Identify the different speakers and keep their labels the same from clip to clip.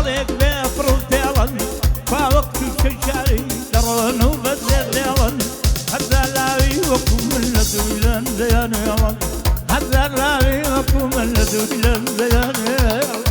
Speaker 1: هذيك بيفرو ديلن فوقت الشجاري درون وبدل ديلن هذا لاوي وكم الذين زيان يلن هذا لاوي وكم الذين زيان يلن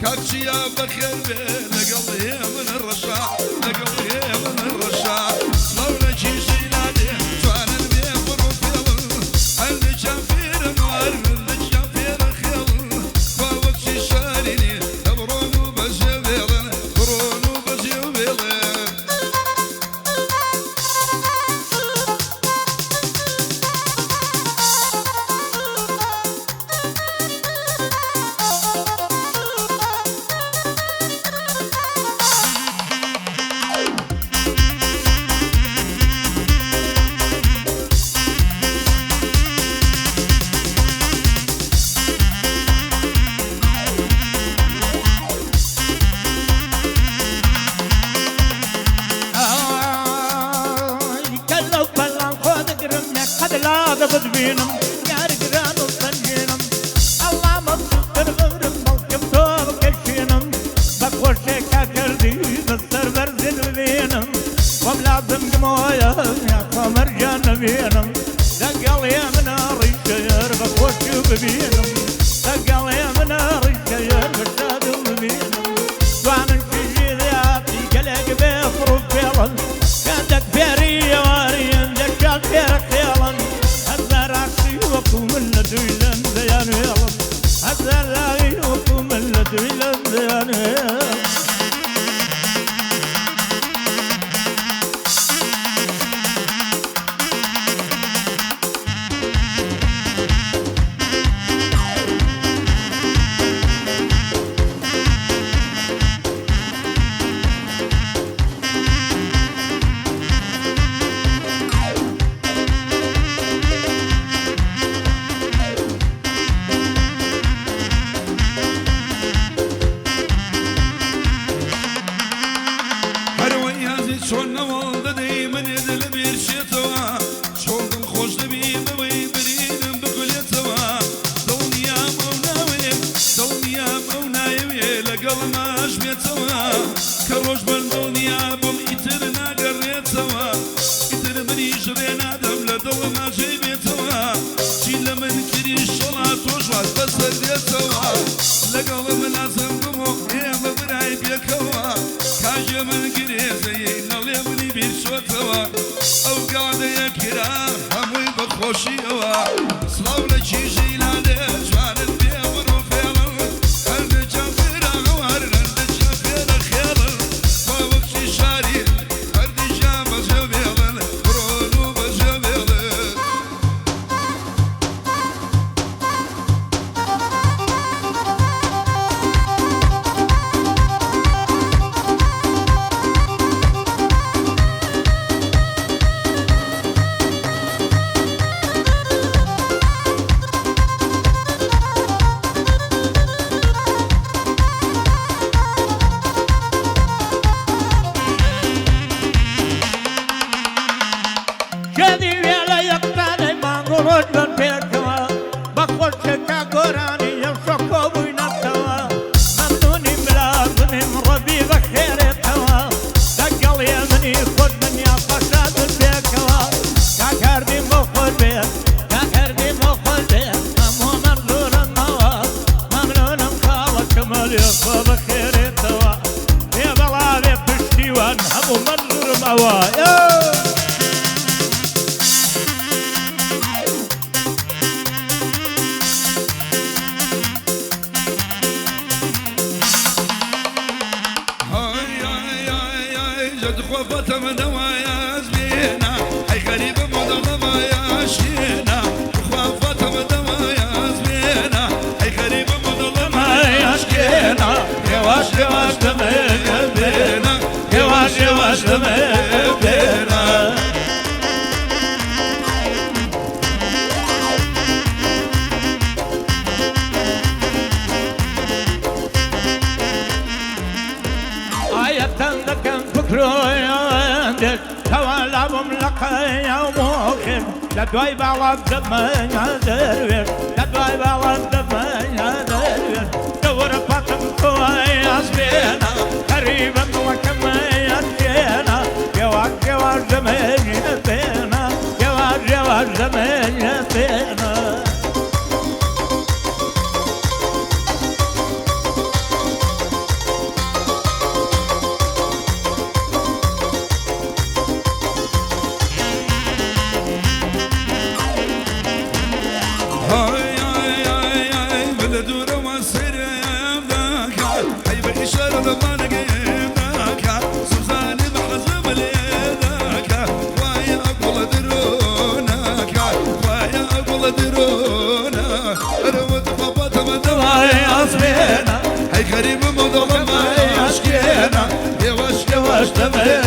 Speaker 2: كاكشيا بخير بيه لقلي من الرشا لقلي من الرشا لولا شي شيلاني جوان البيه بروفيل اللي شافير نوار اللي شافير خيل فوق شي شاريني برونو بجبيل برونو بجبيل
Speaker 1: بدبينم يا رجال وسنجينم الله مبسوط الغرب ملكم طوب كشينم بقوش كاكردي بستر برزل بينم وملازم قمويا يا قمر جانبينم دقل يا منار الشجر بقوش ببينم دقل يا منار الشجر بشاد ببينم دوان الشجي ذياتي قلق بيفرو فيلن كادك بيري واريان دكال بيرك فيلن وكم الذين زيان يلن هذا لاغي وكم الذين زيان يلن
Speaker 2: شون والده دايما يدل بيرشتوا شون الخوش دبيب ويبريد بكلتوا دنيا مناوي لقل ما شبيتوا كروش بالدنيا بم يترنا قريتوا يتر من يجرينا دم لدل ما جيبتوا شيل من كريش صلاة وشوات بس رديتوا لقل ملازم قمو يا مبراي بيكوا كاجة من قريزي نلمني بيرشوتوا أو قاعدة يا كرام هموي بخوشيوا صلاونا شي جيلاني جوان البيه وروفيلن هلد جافير غوار هلد جافير خيلن فوق شي شاري هلد جام بجبيلن برونو بجبيلن خوفتم دوايا زبينا هاي غريب مضلمة يا شينا خوفتم دوايا زبينا هاي غريب مضلمة يا شكينا يا واشكي
Speaker 1: yavaş demeye bena, yavaş yavaş demeye bena. Ayetten de kan fıkrıyandır, tevalabım lakaya muhir. Ledvay bağlam demeye dervir, ledvay bağlam demeye dervir. Duvur patım kuvayaz bena, karibim vakemeye dena. Yavaş yavaş demeye bena, yavaş yavaş demeye bena.
Speaker 2: Garibim odalama aşkına, yavaş yavaş demeye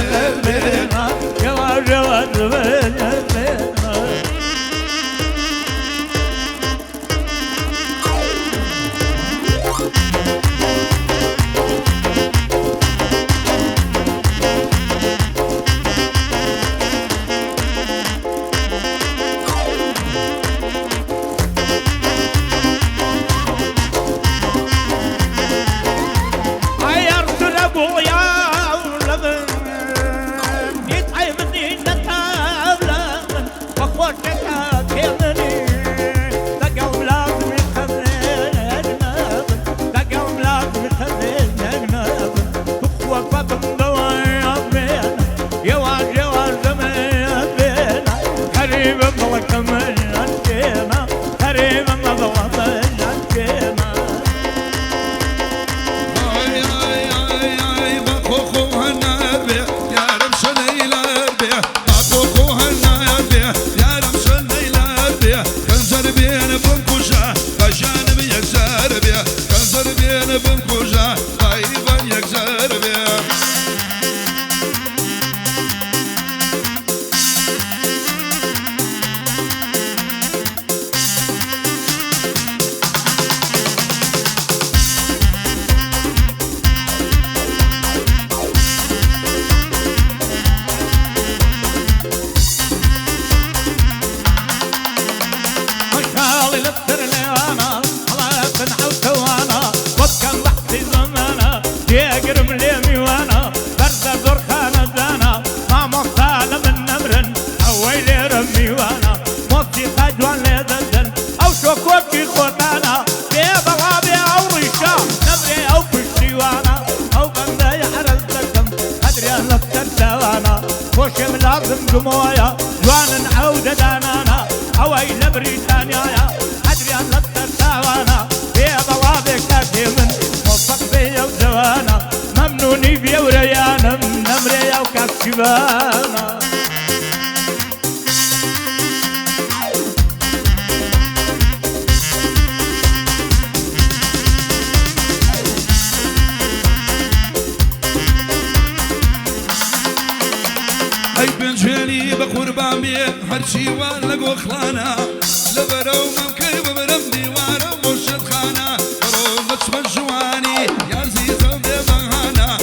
Speaker 2: bena,
Speaker 1: yavaş yavaş demeye bena. جمويا جوان عودة دانانا أويل بريطانيا أدري أن الترتاوانا في بوابك كاتمن موفق بيا وزوانا ممنوني بيا وريانا نمريا وكاتشبانا
Speaker 2: بقربان بيه هرشي والقو خلانا لبرو ممكن بمرم ديوانا ومرشد خانا روغش من جواني يا زيزو دي بهانا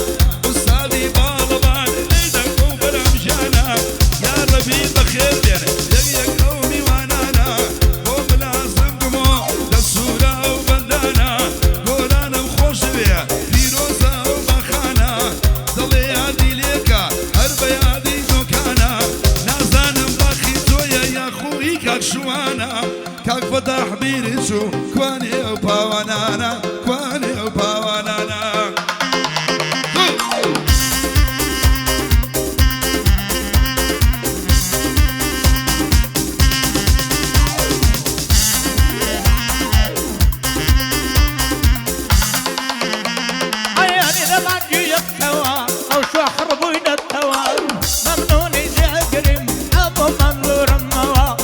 Speaker 2: وصادي بالبان ليدك وبرمجانا يا ربي بخير بينا يك قومي وانانا قوم لازم قمو للصورة وبندانا قولانا مخوش بيه في روزة وبخانا ضلي عدي ليكا هربي عدي دوكانا شوانا كاك فتح بيرشو كواني وباوانانا كواني وباوانانا
Speaker 1: عياني لما جي التوا او شو خربوين التوا ممنوني زي قريم ابو منظور النوا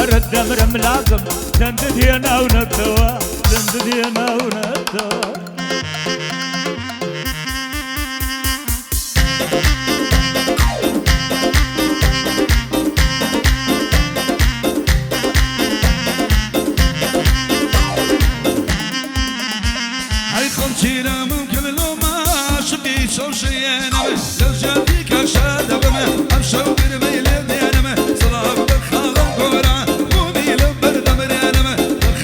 Speaker 1: ورد امر ملازم زنددينا ونتوا زنددينا ونتوا
Speaker 2: هاي خمسينا ممكن لو ما شقي شوشينا لو جاتي كرشاد بما امشوا قربي لدينا صلاة بخالم كورا قومي لبر دمرينا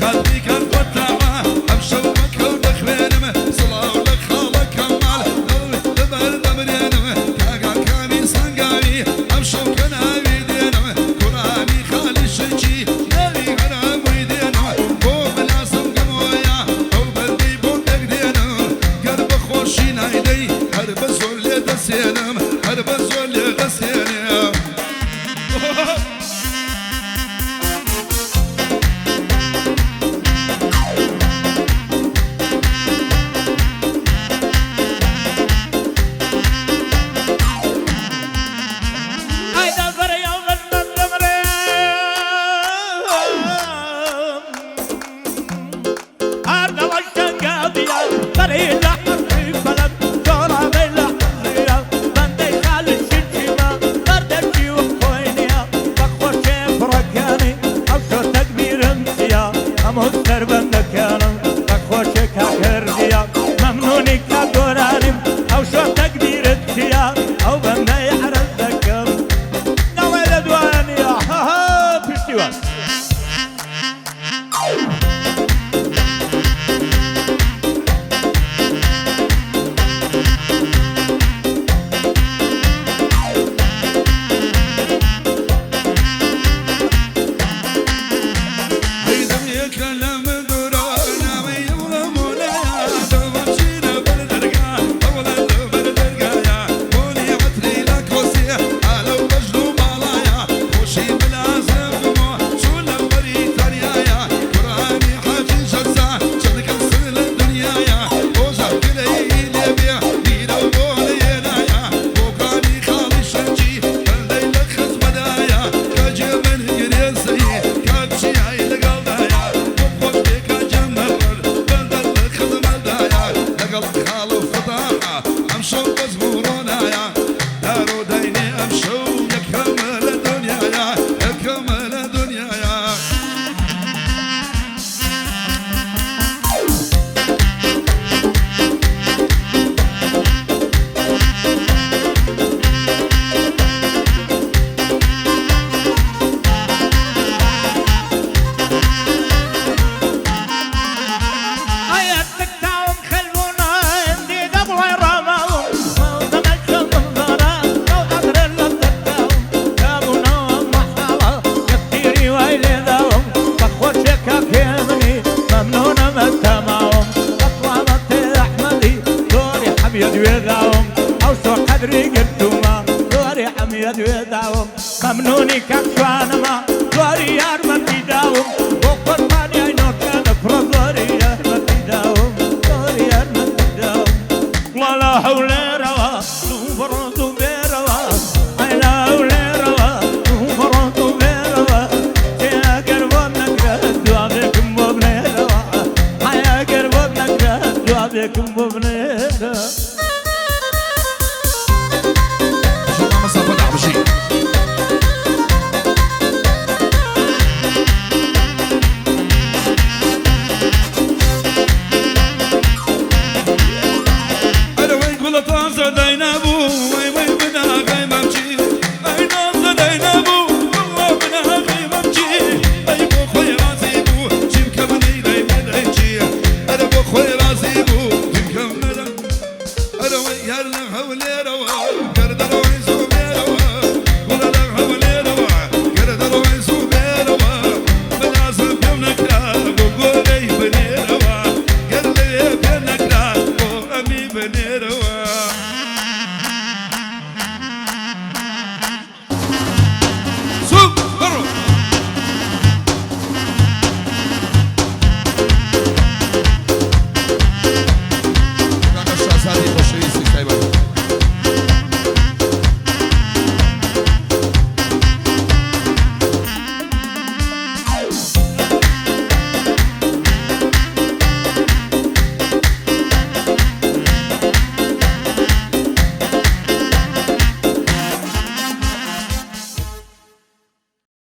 Speaker 2: خلبي كان قطعا امشوا مكو دخبينا صلاة لخالة كمال لبر دمرينا كاقا كامي سنقامي امشوا كنامي دينا كرامي خالي شجي نالي غرام ويدينا بوم لازم قمويا او بلدي بوندك دينا قرب خوشي نايدي هرب زور لدسينم هرب زور لدسينم
Speaker 1: ممنوني كاكوانا ما دوري يار ما في داوم وقرباني عينو كان فرضوريه